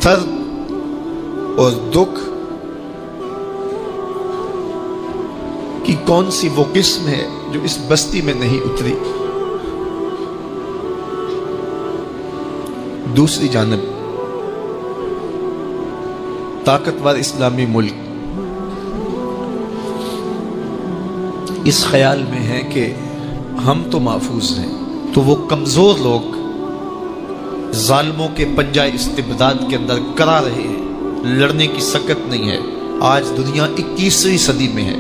درد اور دکھ کی کون سی وہ قسم ہے جو اس بستی میں نہیں اتری؟ دوسری جانب طاقتور اسلامی ملک اس خیال میں ہے کہ ہم تو محفوظ ہیں، تو وہ کمزور لوگ ظالموں کے پنجہ استبداد کے اندر کرا رہے ہیں، لڑنے کی سکت نہیں ہے۔ آج دنیا 21ویں صدی میں ہے،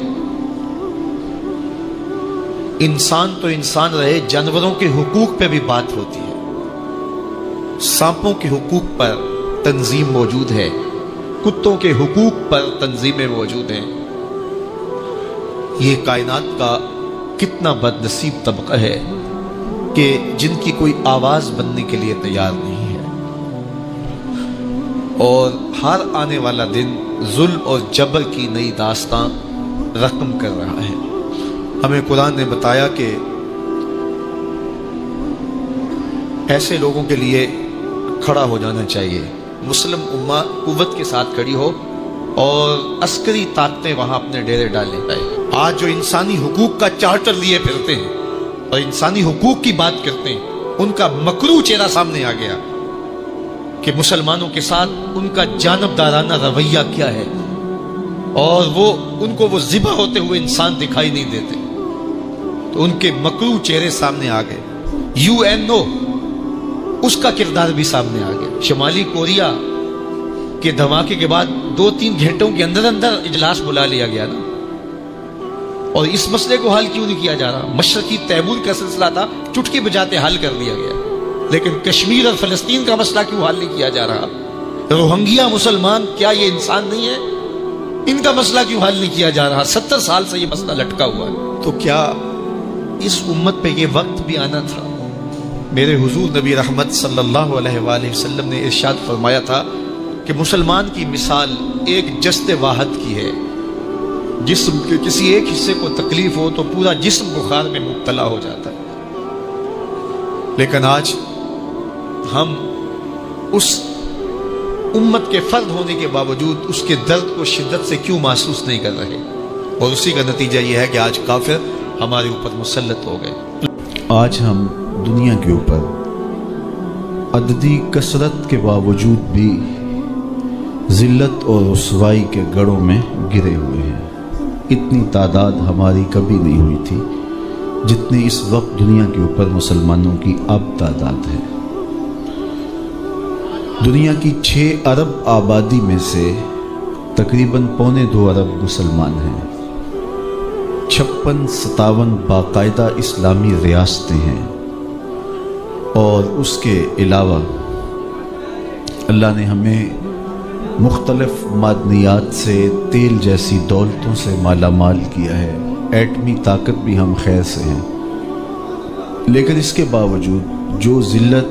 انسان تو انسان رہے، جانوروں کے حقوق پہ بھی بات ہوتی ہے، سانپوں کے حقوق پر تنظیم موجود ہے، کتوں کے حقوق پر تنظیمیں موجود ہیں۔ یہ کائنات کا کتنا بد نصیب طبقہ ہے کہ جن کی کوئی آواز بننے کے لیے تیار نہیں ہے، اور ہر آنے والا دن ظلم اور جبر کی نئی داستان رقم کر رہا ہے۔ ہمیں قرآن نے بتایا کہ ایسے لوگوں کے لیے کھڑا ہو جانا چاہیے، مسلم امہ قوت کے ساتھ کھڑی ہو اور عسکری طاقتیں وہاں اپنے ڈیرے ڈالے جائے۔ آج جو انسانی حقوق کا چارٹر لیے پھرتے ہیں اور انسانی حقوق کی بات کرتے ہیں، ان کا مکروہ چہرہ سامنے آ گیا کہ مسلمانوں کے ساتھ ان کا جانبدارانہ رویہ کیا ہے، اور ان کو وہ ذبح ہوتے ہوئے انسان دکھائی نہیں دیتے، تو ان کے مکروہ چہرے سامنے آ گئے۔ UNO اس کا کردار بھی سامنے آ گیا۔ شمالی کوریا کے دھماکے کے بعد 2-3 گھنٹوں کے اندر اجلاس بلا لیا گیا نا، اور اس مسئلے کو حل کیوں نہیں کیا جا رہا؟ مشرقی تیمور کا سلسلہ تھا، چٹکی بجاتے حل کر دیا گیا، لیکن کشمیر اور فلسطین کا مسئلہ کیوں حل نہیں کیا جا رہا؟ روہنگیا مسلمان کیا یہ انسان نہیں ہے؟ ان کا مسئلہ کیوں حل نہیں کیا جا رہا؟ 70 سال سے یہ مسئلہ لٹکا ہوا ہے۔ تو کیا اس امت پہ یہ وقت بھی آنا تھا؟ میرے حضور نبی رحمت صلی اللہ علیہ وآلہ وسلم نے ارشاد فرمایا تھا کہ مسلمان کی مثال ایک جسد واحد کی ہے، جسم کے کسی ایک حصے کو تکلیف ہو تو پورا جسم بخار میں مبتلا ہو جاتا ہے۔ لیکن آج ہم اس امت کے فرد ہونے کے باوجود اس کے درد کو شدت سے کیوں محسوس نہیں کر رہے؟ اور اسی کا نتیجہ یہ ہے کہ آج کافر ہمارے اوپر مسلط ہو گئے۔ آج ہم دنیا کے اوپر عددی کثرت کے باوجود بھی ذلت اور رسوائی کے گڑھوں میں گرے ہوئے ہیں۔ اتنی تعداد ہماری کبھی نہیں ہوئی تھی جتنی اس وقت دنیا کے اوپر مسلمانوں کی اب تعداد ہے۔ دنیا کی 6 ارب آبادی میں سے تقریباً 2.25 ارب مسلمان ہیں۔ 56-57 باقاعدہ اسلامی ریاستیں ہیں، اور اس کے علاوہ اللہ نے ہمیں مختلف معدنیات سے، تیل جیسی دولتوں سے مالا مال کیا ہے، ایٹمی طاقت بھی ہم خیر سے ہیں۔ لیکن اس کے باوجود جو ذلت،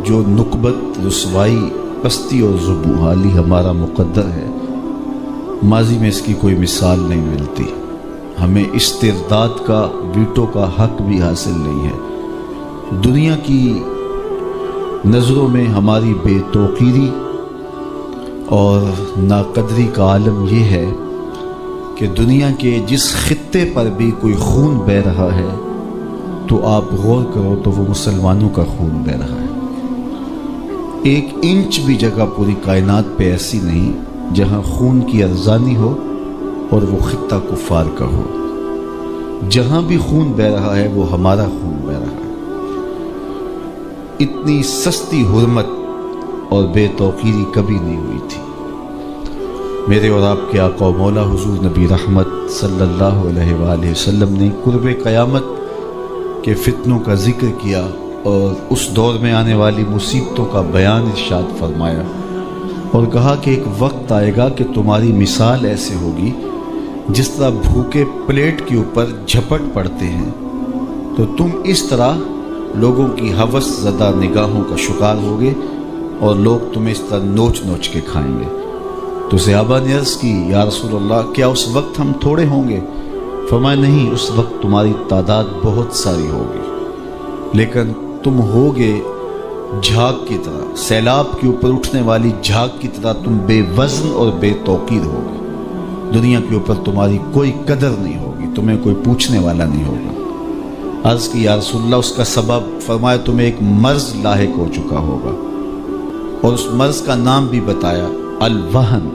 جو نکبت، رسوائی، پستی اور ذوبحالی ہمارا مقدر ہے، ماضی میں اس کی کوئی مثال نہیں ملتی۔ ہمیں استرداد کا، ویٹو کا حق بھی حاصل نہیں ہے۔ دنیا کی نظروں میں ہماری بے توقیری اور ناقدری کا عالم یہ ہے کہ دنیا کے جس خطے پر بھی کوئی خون بہہ رہا ہے تو آپ غور کرو تو وہ مسلمانوں کا خون بہہ رہا ہے۔ 1 انچ بھی جگہ پوری کائنات پہ ایسی نہیں جہاں خون کی ارزانی ہو اور وہ خطہ کفار کا ہو۔ جہاں بھی خون بہہ رہا ہے وہ ہمارا خون بہہ رہا ہے۔ اتنی سستی حرمت اور بے توقیری کبھی نہیں ہوئی تھی۔ میرے اور آپ کے آقا و مولا حضور نبی رحمت صلی اللہ علیہ وآلہ وسلم نے قرب قیامت کے فتنوں کا ذکر کیا اور اس دور میں آنے والی مصیبتوں کا بیان ارشاد فرمایا، اور کہا کہ ایک وقت آئے گا کہ تمہاری مثال ایسے ہوگی جس طرح بھوکے پلیٹ کے اوپر جھپٹ پڑتے ہیں، تو تم اس طرح لوگوں کی ہوس زدہ نگاہوں کا شکار ہوگے اور لوگ تمہیں اس طرح نوچ نوچ کے کھائیں گے۔ تو صحابہ نے عرض کی، یا رسول اللہ کیا اس وقت ہم تھوڑے ہوں گے؟ فرمایا نہیں، اس وقت تمہاری تعداد بہت ساری ہوگی، لیکن تم ہوگے جھاگ کی طرح، سیلاب کے اوپر اٹھنے والی جھاگ کی طرح تم بے وزن اور بے توقیر ہوگے۔ دنیا کے اوپر تمہاری کوئی قدر نہیں ہوگی، تمہیں کوئی پوچھنے والا نہیں ہوگا۔ عرض کی یا رسول اللہ اس کا سبب؟ فرمایا تمہیں ایک مرض لاحق ہو چکا ہوگا، اور اس مرض کا نام بھی بتایا، الوہن۔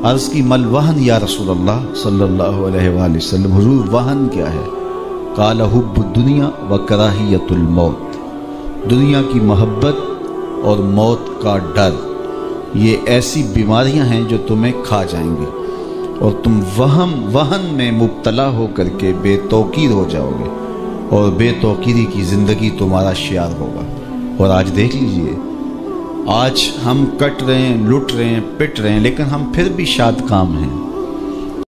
عرض کی مل وہن یا رسول اللہ صلی اللہ علیہ وآلہ وسلم، حضور وہن کیا ہے؟ قال حب الدنیا و کراہیت الموت، دنیا کی محبت اور موت کا ڈر، یہ ایسی بیماریاں ہیں جو تمہیں کھا جائیں گی، اور تم وہن میں مبتلا ہو کر کے بے توقیر ہو جاؤ گے، اور بے توقیری کی زندگی تمہارا شعار ہوگا۔ اور آج دیکھ لیجئے، آج ہم کٹ رہے ہیں، لٹ رہے ہیں، پٹ رہے ہیں، لیکن ہم پھر بھی شاد کام ہیں۔